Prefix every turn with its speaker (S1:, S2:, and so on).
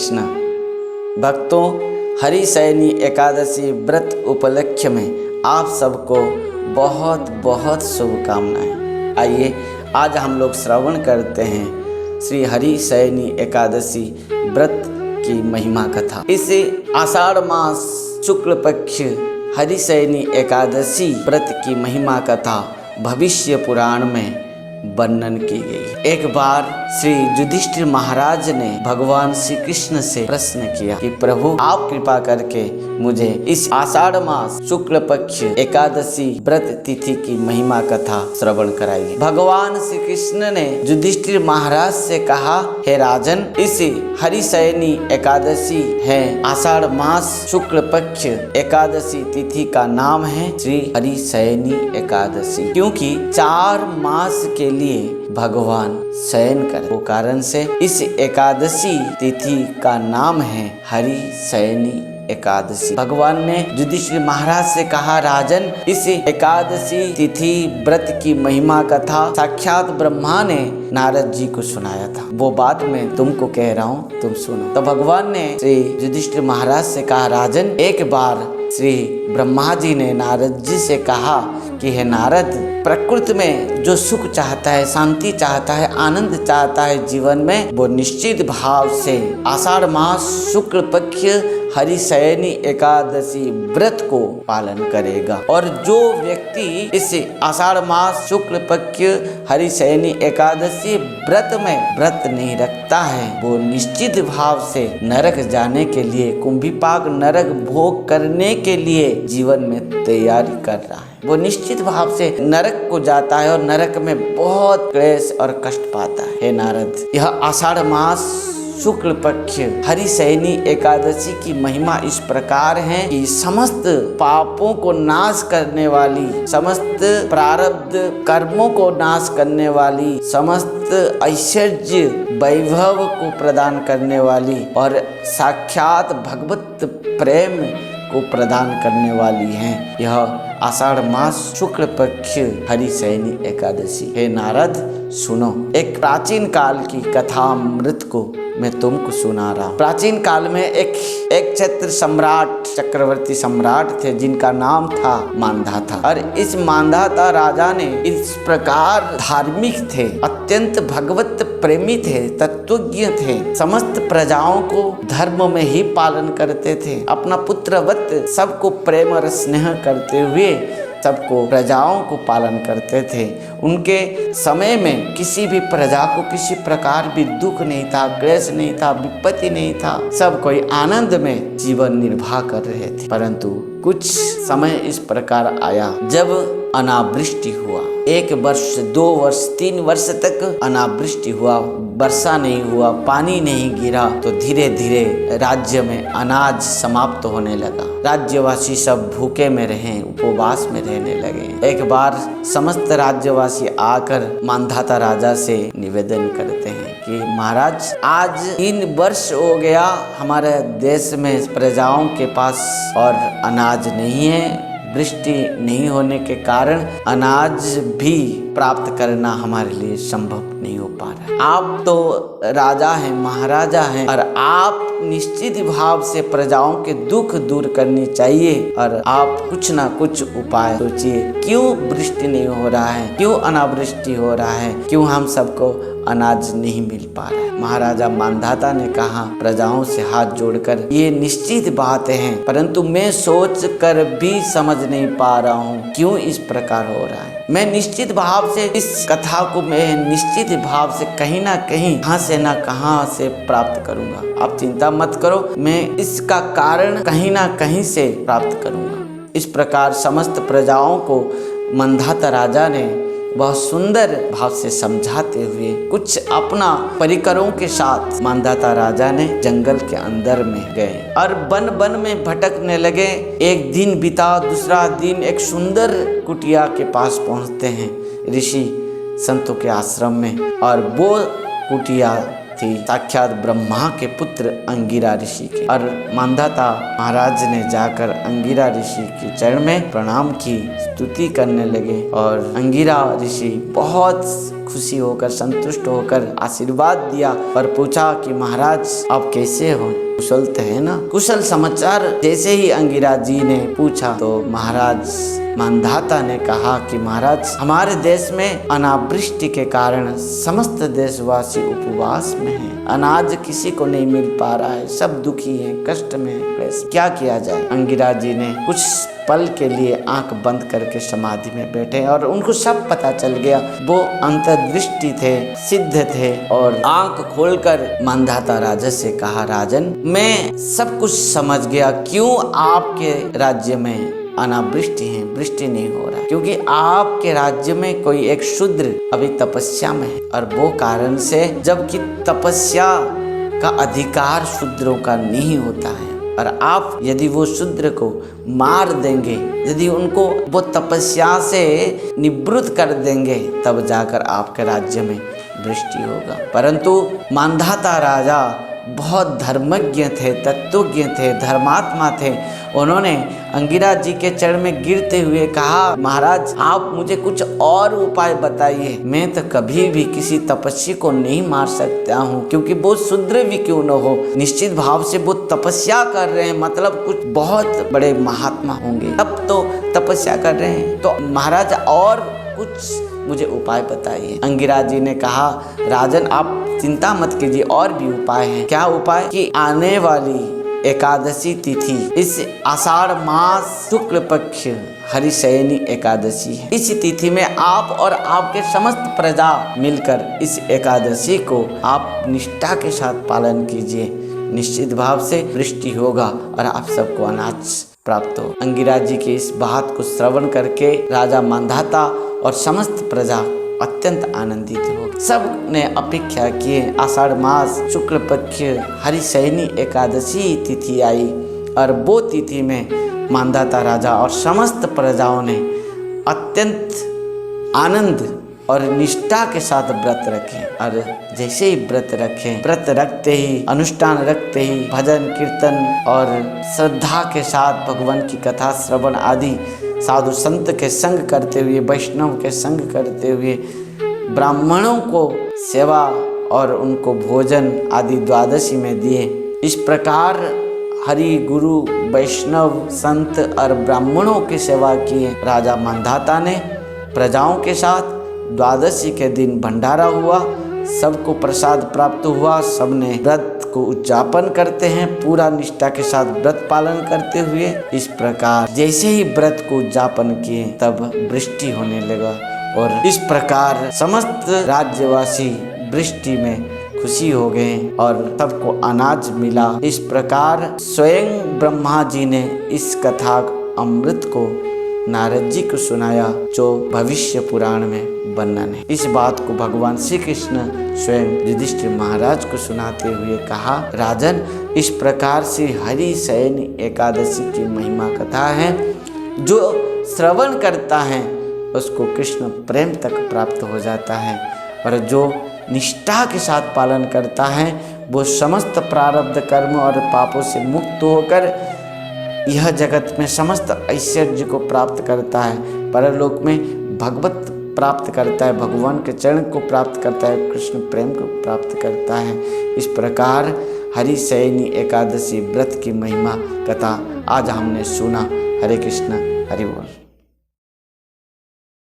S1: कृष्ण। भक्तों, हरिशयनी एकादशी व्रत उपलक्ष्य में आप सबको बहुत बहुत शुभकामनाएं। आइए आज हम लोग श्रवण करते हैं श्री हरिशयनी एकादशी व्रत की महिमा कथा। इस आषाढ़ मास शुक्ल पक्ष हरिशयनी एकादशी व्रत की महिमा कथा भविष्य पुराण में वर्णन की गई। एक बार श्री युधिष्ठिर महाराज ने भगवान श्री कृष्ण से प्रश्न किया कि प्रभु, आप कृपा करके मुझे इस आषाढ़ मास शुक्ल पक्ष एकादशी व्रत तिथि की महिमा कथा श्रवण कराइए। भगवान श्री कृष्ण ने युधिष्ठिर महाराज से कहा, हे राजन, इस हरिशयनी एकादशी है आषाढ़ मास शुक्ल पक्ष एकादशी तिथि का नाम है श्री हरिशयनी एकादशी, क्योंकि 4 मास के लिए भगवान शयन कर, वो कारण से इस एकादशी तिथि का नाम है हरिशयनी एकादशी। भगवान ने युधिष्ठिर महाराज से कहा, राजन, इस एकादशी तिथि व्रत की महिमा कथा साक्षात ब्रह्मा ने नारद जी को सुनाया था। वो बात मैं तुमको कह रहा हूँ, तुम सुनो। तो भगवान ने श्री युधिष्ठिर महाराज से कहा, राजन, एक बार श्री ब्रह्मा जी ने नारद जी से कहा कि हे नारद, प्रकृति में जो सुख चाहता है, शांति चाहता है, आनंद चाहता है जीवन में, वो निश्चित भाव से आषाढ़ मास शुक्ल पक्ष हरिशयनी एकादशी व्रत को पालन करेगा। और जो व्यक्ति इस आषाढ़ मास शुक्ल पक्ष हरिशयनी एकादशी व्रत में व्रत नहीं रखता है, वो निश्चित भाव से नरक जाने के लिए, कुंभीपाक नरक भोग करने के लिए जीवन में तैयारी कर रहा है। वो निश्चित भाव से नरक को जाता है और नरक में बहुत क्लेश और कष्ट पाता है। हे नारद, यह आषाढ़ मास शुक्ल पक्ष हरिशयनी एकादशी की महिमा इस प्रकार है कि समस्त पापों को नाश करने वाली, समस्त प्रारब्ध कर्मों को नाश करने वाली, समस्त ऐश्वर्य वैभव को प्रदान करने वाली और साक्षात भगवत प्रेम को प्रदान करने वाली है यह आषाढ़ मास शुक्ल पक्ष हरिशयनी एकादशी। हे नारद, सुनो, एक प्राचीन काल की कथामृत को मैं तुमको सुना रहा हूँ। प्राचीन काल में एक क्षत्र सम्राट, चक्रवर्ती सम्राट थे जिनका नाम था मांधाता। और इस मांधाता राजा ने इस प्रकार धार्मिक थे, अत्यंत भगवत प्रेमी थे, तत्वज्ञ थे, समस्त प्रजाओं को धर्म में ही पालन करते थे, अपना पुत्रवत सबको प्रेम और स्नेह करते हुए सबको प्रजाओं को पालन करते थे। उनके समय में किसी भी प्रजा को किसी प्रकार भी दुख नहीं था, क्लेश नहीं था, विपत्ति नहीं था, सब कोई आनंद में जीवन निर्वाह कर रहे थे। परंतु कुछ समय इस प्रकार आया जब अनावृष्टि हुआ। 1 वर्ष, 2 वर्ष, 3 वर्ष तक अनावृष्टि हुआ, वर्षा नहीं हुआ, पानी नहीं गिरा। तो धीरे धीरे राज्य में अनाज समाप्त होने लगा। राज्यवासी सब भूखे में रहे, उपवास में रहने लगे। एक बार समस्त राज्यवासी आकर मांधाता राजा से निवेदन करते हैं कि महाराज, आज 3 वर्ष हो गया हमारे देश में प्रजाओं के पास और अनाज नहीं है। वृष्टि नहीं होने के कारण अनाज भी प्राप्त करना हमारे लिए संभव नहीं हो पा रहा है। आप तो राजा हैं, महाराजा हैं, और आप निश्चित भाव से प्रजाओं के दुख दूर करनी चाहिए और आप कुछ ना कुछ उपाय सोचिए। क्यों वृष्टि नहीं हो रहा है, क्यों अनावृष्टि हो रहा है, क्यों हम सबको अनाज नहीं मिल पा रहा है। महाराजा मांधाता ने कहा प्रजाओं से हाथ जोड़कर, ये निश्चित बातें हैं, परंतु मैं सोच कर भी समझ नहीं पा रहा हूँ क्यों इस प्रकार हो रहा है। मैं निश्चित भाव से इस कथा को मैं निश्चित भाव से कहीं ना कहीं कहाँ से प्राप्त करूँगा। आप चिंता मत करो, मैं इसका कारण कहीं ना कहीं से प्राप्त करूँगा। इस प्रकार समस्त प्रजाओं को मांधाता राजा ने बहुत सुंदर भाव से समझाते हुए कुछ अपना परिकरों के साथ मांधाता राजा ने जंगल के अंदर में गए और वन में भटकने लगे। एक दिन बीता, दूसरा दिन, एक सुंदर कुटिया के पास पहुंचते हैं ऋषि संतों के आश्रम में, और वो कुटिया थी साक्षात ब्रह्मा के पुत्र अंगिरा ऋषि की। और मांधाता महाराज ने जाकर अंगिरा ऋषि के चरण में प्रणाम की, स्तुति करने लगे। और अंगिरा ऋषि बहुत खुशी होकर संतुष्ट होकर आशीर्वाद दिया और पूछा कि महाराज आप कैसे हो, कुशल तो है ना। कुशल समाचार जैसे ही अंगिरा जी ने पूछा तो महाराज मानधाता ने कहा कि महाराज हमारे देश में अनावृष्टि के कारण समस्त देशवासी उपवास में हैं। अनाज किसी को नहीं मिल पा रहा है, सब दुखी हैं, कष्ट में हैं, क्लेश, क्या किया जाए। अंगिरा जी ने कुछ पल के लिए आंख बंद करके समाधि में बैठे और उनको सब पता चल गया। वो अंतर्दृष्टि थे, सिद्ध थे और आंख खोलकर मानधाता राजा से कहा, राजन मैं सब कुछ समझ गया, क्यों आपके राज्य में अनावृष्टि है, वृष्टि नहीं हो रहा, क्योंकि आपके राज्य में कोई एक शूद्र अभी तपस्या में है और वो कारण से, जबकि तपस्या का अधिकार शूद्रों का नहीं होता है और आप यदि वो शूद्र को मार देंगे, यदि उनको वो तपस्या से निवृत्त कर देंगे, तब जाकर आपके राज्य में वृष्टि होगा। परंतु मानधाता राजा बहुत धर्मज्ञ थे, तत्वज्ञ थे, धर्मात्मा थे। उन्होंने अंगिरा जी के चरण में गिरते हुए कहा, महाराज आप मुझे कुछ और उपाय बताइए, मैं तो कभी भी किसी तपस्वी को नहीं मार सकता हूँ, क्योंकि वो शूद्र भी क्यों न हो, निश्चित भाव से वो तपस्या कर रहे हैं, मतलब कुछ बहुत बड़े महात्मा होंगे, अब तो तपस्या कर रहे हैं, तो महाराज और कुछ मुझे उपाय बताइए। अंगिरा जी ने कहा, राजन आप चिंता मत कीजिए, और भी उपाय हैं। क्या उपाय? कि आने वाली एकादशी तिथि इस आषाढ़ मास शुक्ल पक्ष हरिशयनी एकादशी है। इस तिथि में आप और आपके समस्त प्रजा मिलकर इस एकादशी को आप निष्ठा के साथ पालन कीजिए, निश्चित भाव से वृष्टि होगा और आप सबको अनाज प्राप्त हो। अंगिरा जी की इस बात को श्रवण करके राजा मानधाता और समस्त प्रजा अत्यंत आनंदित हो। सब ने अपेक्षा किए। आषाढ़ मास शुक्ल पक्ष हरिशयनी एकादशी तिथि आई और वो तिथि में मानधाता राजा और समस्त प्रजाओं ने अत्यंत आनंद और निष्ठा के साथ व्रत रखे। और जैसे ही व्रत रखे, व्रत रखते ही, अनुष्ठान रखते ही भजन कीर्तन और श्रद्धा के साथ भगवान की कथा श्रवण आदि साधु संत के संग करते हुए, वैष्णव के संग करते हुए, ब्राह्मणों को सेवा और उनको भोजन आदि द्वादशी में दिए। इस प्रकार हरि गुरु वैष्णव संत और ब्राह्मणों की सेवा किए। राजा मानधाता ने प्रजाओं के साथ द्वादशी के दिन भंडारा हुआ, सबको प्रसाद प्राप्त हुआ, सबने व्रत को उद्यापन करते हैं पूरा निष्ठा के साथ व्रत पालन करते हुए। इस प्रकार जैसे ही व्रत को उद्यापन किए तब वृष्टि होने लगा और इस प्रकार समस्त राज्यवासी वृष्टि में खुशी हो गए और सबको अनाज मिला। इस प्रकार स्वयं ब्रह्मा जी ने इस कथा अमृत को नारद जी को सुनाया, जो भविष्य पुराण में वर्णन है। इस बात को भगवान श्री कृष्ण स्वयं युधिष्ठिर महाराज को सुनाते हुए कहा, राजन इस प्रकार से हरिशयनी एकादशी की महिमा कथा है। जो श्रवण करता है उसको कृष्ण प्रेम तक प्राप्त हो जाता है और जो निष्ठा के साथ पालन करता है वो समस्त प्रारब्ध कर्म और पापों से मुक्त होकर यह जगत में समस्त ऐश्वर्य को प्राप्त करता है, परलोक में भगवत प्राप्त करता है, भगवान के चरण को प्राप्त करता है, कृष्ण प्रेम को प्राप्त करता है। इस प्रकार हरिशयनी एकादशी व्रत की महिमा कथा आज हमने सुना। हरे कृष्ण, हरि बोल।